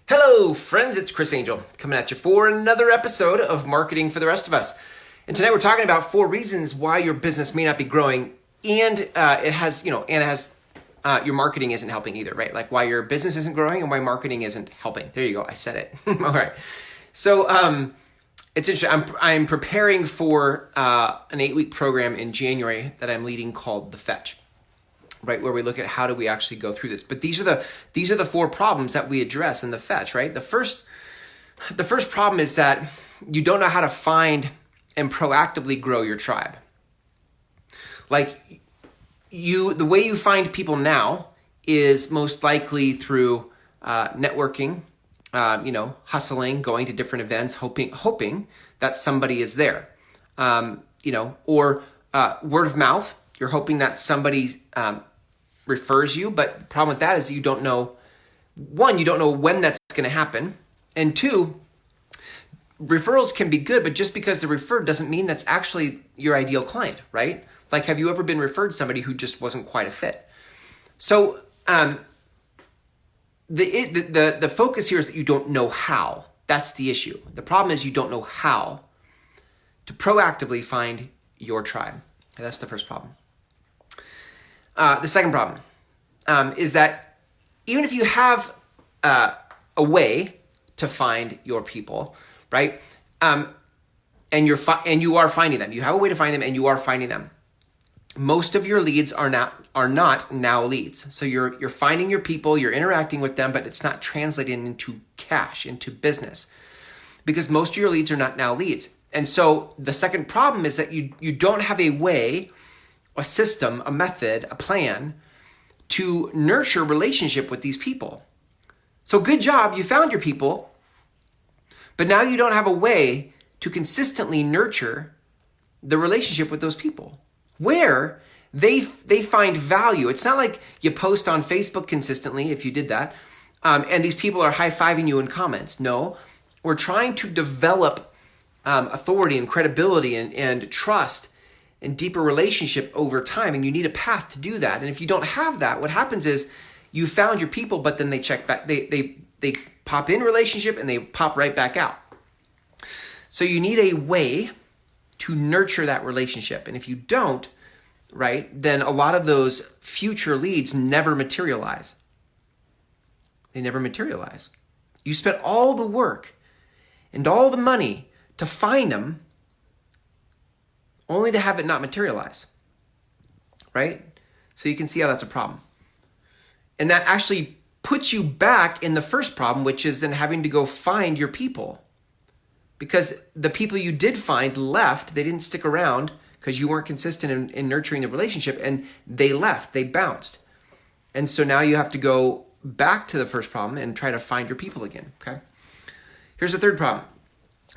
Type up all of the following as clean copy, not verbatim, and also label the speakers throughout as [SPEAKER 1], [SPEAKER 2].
[SPEAKER 1] Hello, friends. It's Chris Angel coming at you for another episode of Marketing for the Rest of Us. And tonight we're talking about 4 reasons why your business may not be growing, and your marketing isn't helping either, right? Like why your business isn't growing and why marketing isn't helping. There you go. I said it. All right. So it's interesting. I'm preparing for an 8-week program in January that I'm leading called The Fetch. Right, where we look at how do we actually go through this. But these are the 4 problems that we address in the Fetch, right? The first problem is that you don't know how to find and proactively grow your tribe. Like the way you find people now is most likely through networking, hustling, going to different events, hoping that somebody is there, or word of mouth. You're hoping that somebody refers you, but the problem with that is you don't know, 1, you don't know when that's going to happen, and 2, referrals can be good, but just because they're referred doesn't mean that's actually your ideal client, right? Like, have you ever been referred somebody who just wasn't quite a fit? So the focus here is that you don't know how. That's the issue. The problem is you don't know how to proactively find your tribe. And that's the first problem. The second problem is that even if you have a way to find your people, right, and you are finding them, you have a way to find them, and you are finding them. Most of your leads are not now leads. So you're finding your people, you're interacting with them, but it's not translating into cash, into business, because most of your leads are not now leads. And so the second problem is that you don't have a way, a system, a method, a plan to nurture relationship with these people. So good job, you found your people, but now you don't have a way to consistently nurture the relationship with those people where they find value. It's not like you post on Facebook consistently, if you did that, and these people are high-fiving you in comments. No, we're trying to develop authority and credibility and trust and deeper relationship over time, and you need a path to do that. And if you don't have that, what happens is you found your people, but then they check back, they pop in relationship and they pop right back out. So you need a way to nurture that relationship. And if you don't, right, then a lot of those future leads never materialize. They never materialize. You spent all the work and all the money to find them, only to have it not materialize, right? So you can see how that's a problem. And that actually puts you back in the first problem, which is then having to go find your people. Because the people you did find left, they didn't stick around because you weren't consistent in nurturing the relationship, and they left, they bounced. And so now you have to go back to the first problem and try to find your people again, okay? Here's the third problem.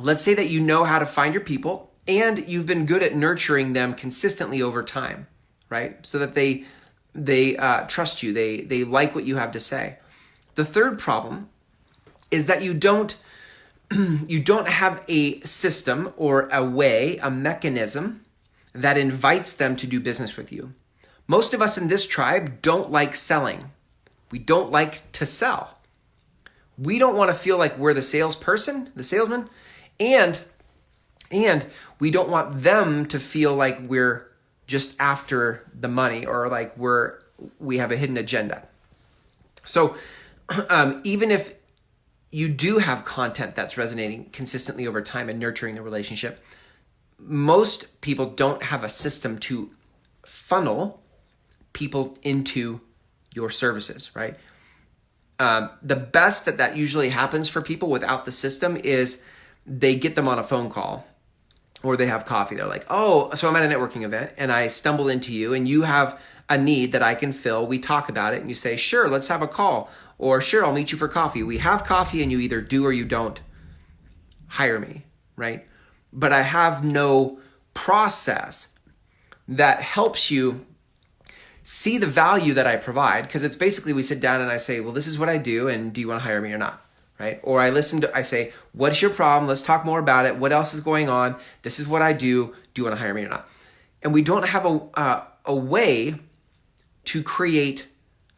[SPEAKER 1] Let's say that you know how to find your people, and you've been good at nurturing them consistently over time, right? So that they trust you, they like what you have to say. The third problem is that you don't have a system or a way, a mechanism that invites them to do business with you. Most of us in this tribe don't like selling. We don't like to sell. We don't want to feel like we're the salesperson, the salesman, and we don't want them to feel like we're just after the money or like we have a hidden agenda. So even if you do have content that's resonating consistently over time and nurturing the relationship, most people don't have a system to funnel people into your services, right? The best that usually happens for people without the system is they get them on a phone call or they have coffee. They're like, oh, so I'm at a networking event and I stumble into you and you have a need that I can fill. We talk about it and you say, sure, let's have a call. Or sure, I'll meet you for coffee. We have coffee and you either do or you don't hire me, right? But I have no process that helps you see the value that I provide, because it's basically we sit down and I say, well, this is what I do and do you want to hire me or not? Right? Or I say, what's your problem? Let's talk more about it. What else is going on? This is what I do. Do you want to hire me or not? And we don't have a way to create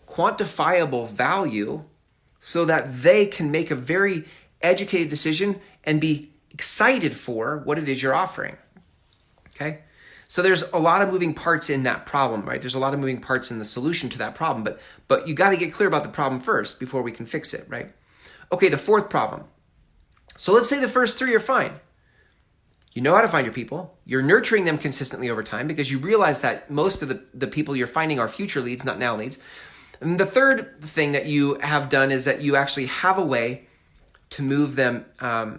[SPEAKER 1] quantifiable value so that they can make a very educated decision and be excited for what it is you're offering. Okay? So there's a lot of moving parts in that problem, right? There's a lot of moving parts in the solution to that problem, but you got to get clear about the problem first before we can fix it, right? Okay, the fourth problem. So let's say the first three are fine. You know how to find your people. You're nurturing them consistently over time because you realize that most of the people you're finding are future leads, not now leads. And the third thing that you have done is that you actually have a way to move them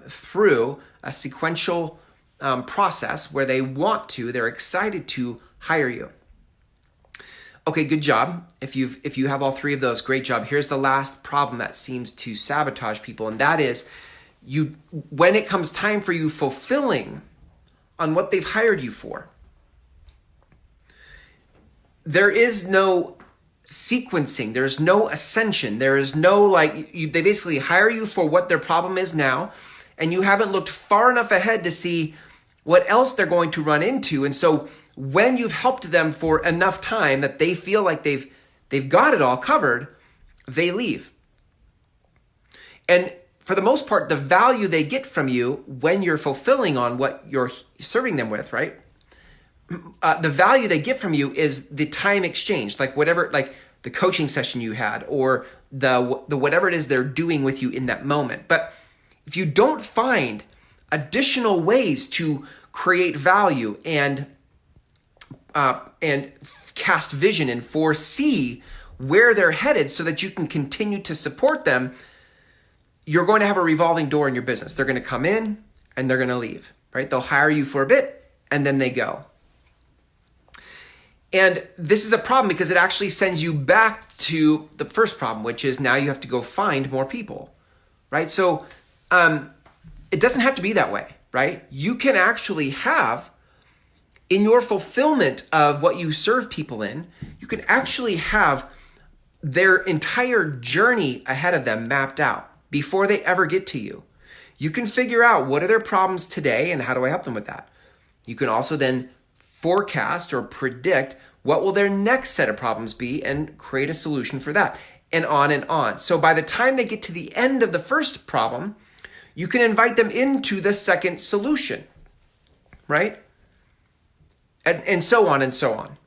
[SPEAKER 1] through a sequential process where they're excited to hire you. Okay, good job. If you have all three of those, great job. Here's the last problem that seems to sabotage people, and that is when it comes time for you fulfilling on what they've hired you for, there is no sequencing. There's no ascension. There is no they basically hire you for what their problem is now, and you haven't looked far enough ahead to see what else they're going to run into. And so when you've helped them for enough time that they feel like they've got it all covered, they leave. And for the most part, the value they get from you when you're fulfilling on what you're serving them with, right? The value they get from you is the time exchange, like the coaching session you had, or the whatever it is they're doing with you in that moment. But if you don't find additional ways to create value and cast vision and foresee where they're headed so that you can continue to support them, you're going to have a revolving door in your business. They're going to come in and they're going to leave, right? They'll hire you for a bit and then they go. And this is a problem because it actually sends you back to the first problem, which is now you have to go find more people, right? So it doesn't have to be that way, right? You can actually have, in your fulfillment of what you serve people in, you can actually have their entire journey ahead of them mapped out before they ever get to you. You can figure out what are their problems today and how do I help them with that. You can also then forecast or predict what will their next set of problems be and create a solution for that, and on and on. So by the time they get to the end of the first problem, you can invite them into the second solution, right? And so on and so on.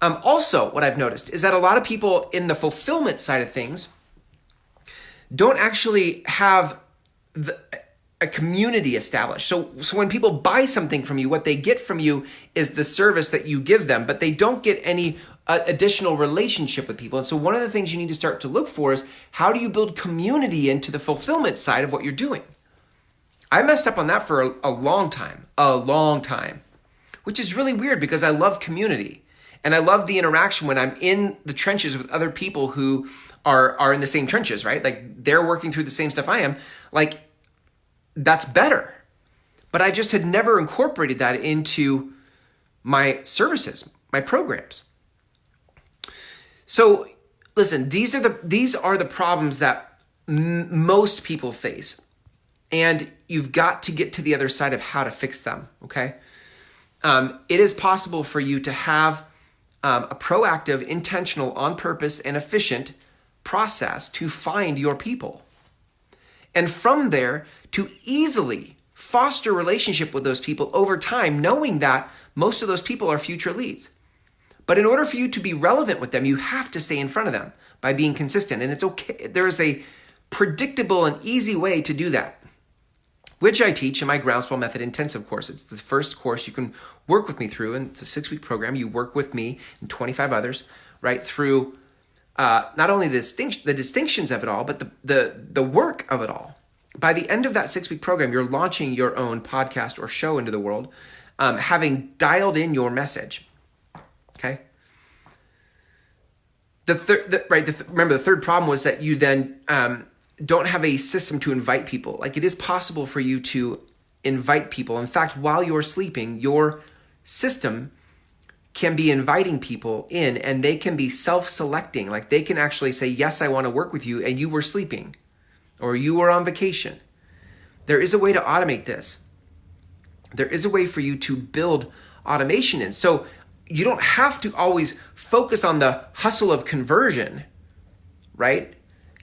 [SPEAKER 1] Also, what I've noticed is that a lot of people in the fulfillment side of things don't actually have a community established. So when people buy something from you, what they get from you is the service that you give them, but they don't get any additional relationship with people. And so one of the things you need to start to look for is how do you build community into the fulfillment side of what you're doing? I messed up on that for a long time, which is really weird because I love community and I love the interaction when I'm in the trenches with other people who are in the same trenches, right? Like they're working through the same stuff I am. Like that's better. But I just had never incorporated that into my services, my programs. So listen, these are the problems that most people face. And you've got to get to the other side of how to fix them, okay? It is possible for you to have a proactive, intentional, on purpose, and efficient process to find your people. And from there, to easily foster relationship with those people over time, knowing that most of those people are future leads. But in order for you to be relevant with them, you have to stay in front of them by being consistent. And it's okay. There is a predictable and easy way to do that, which I teach in my Groundswell Method Intensive course. It's the first course you can work with me through, and it's a 6-week program. You work with me and 25 others, right, through not only the distinctions of it all, but the work of it all. By the end of that 6-week program, you're launching your own podcast or show into the world, having dialed in your message. Okay. Remember, the third problem was that you then don't have a system to invite people. Like it is possible for you to invite people. In fact, while you're sleeping, your system can be inviting people in and they can be self-selecting. Like they can actually say, yes, I want to work with you, and you were sleeping or you were on vacation. There is a way to automate this. There is a way for you to build automation in. So you don't have to always focus on the hustle of conversion, right?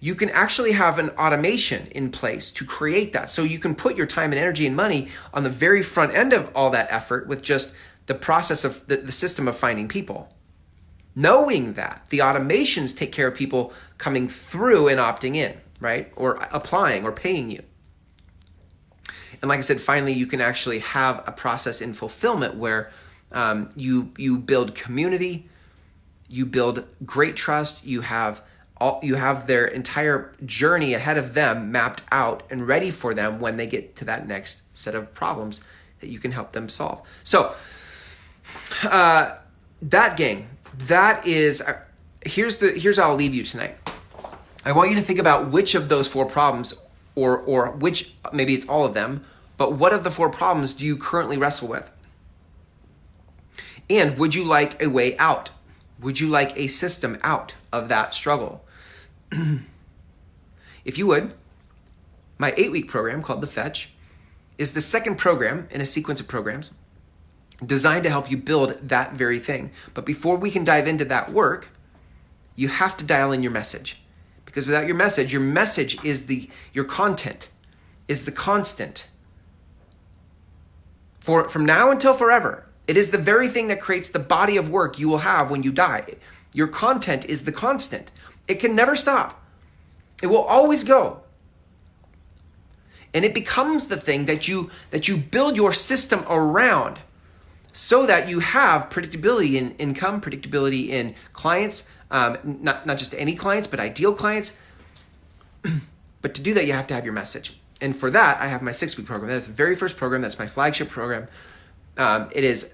[SPEAKER 1] you can actually have an automation in place to create that. So you can put your time and energy and money on the very front end of all that effort with just the process of the system of finding people. Knowing that the automations take care of people coming through and opting in, right? Or applying or paying you. And like I said, finally, you can actually have a process in fulfillment where you build community, you build great trust, you have their entire journey ahead of them mapped out and ready for them when they get to that next set of problems that you can help them solve. So that, gang, that is, here's how I'll leave you tonight. I want you to think about which of those 4 problems, or which, maybe it's all of them, but what of the 4 problems do you currently wrestle with? And would you like a way out? Would you like a system out of that struggle? If you would, my 8-week program called The Fetch is the second program in a sequence of programs designed to help you build that very thing. But before we can dive into that work, you have to dial in your message. Because without your message is your content is the constant. From now until forever. It is the very thing that creates the body of work you will have when you die. Your content is the constant. It can never stop. It will always go. And it becomes the thing that you build your system around so that you have predictability in income, predictability in clients, not just any clients, but ideal clients. But to do that, you have to have your message. And for that, I have my 6-week program. That is the very first program. That's my flagship program. It is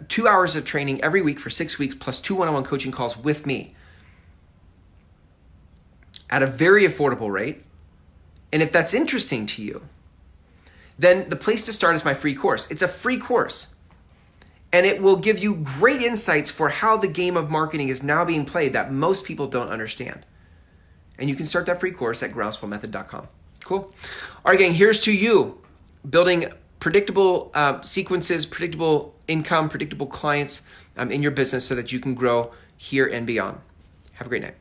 [SPEAKER 1] 2 hours of training every week for 6 weeks, plus 2 one-on-one coaching calls with me at a very affordable rate. And if that's interesting to you, then the place to start is my free course. It's a free course. And it will give you great insights for how the game of marketing is now being played that most people don't understand. And you can start that free course at groundswellmethod.com. Cool. All right, gang, here's to you building predictable sequences, predictable income, predictable clients in your business so that you can grow here and beyond. Have a great night.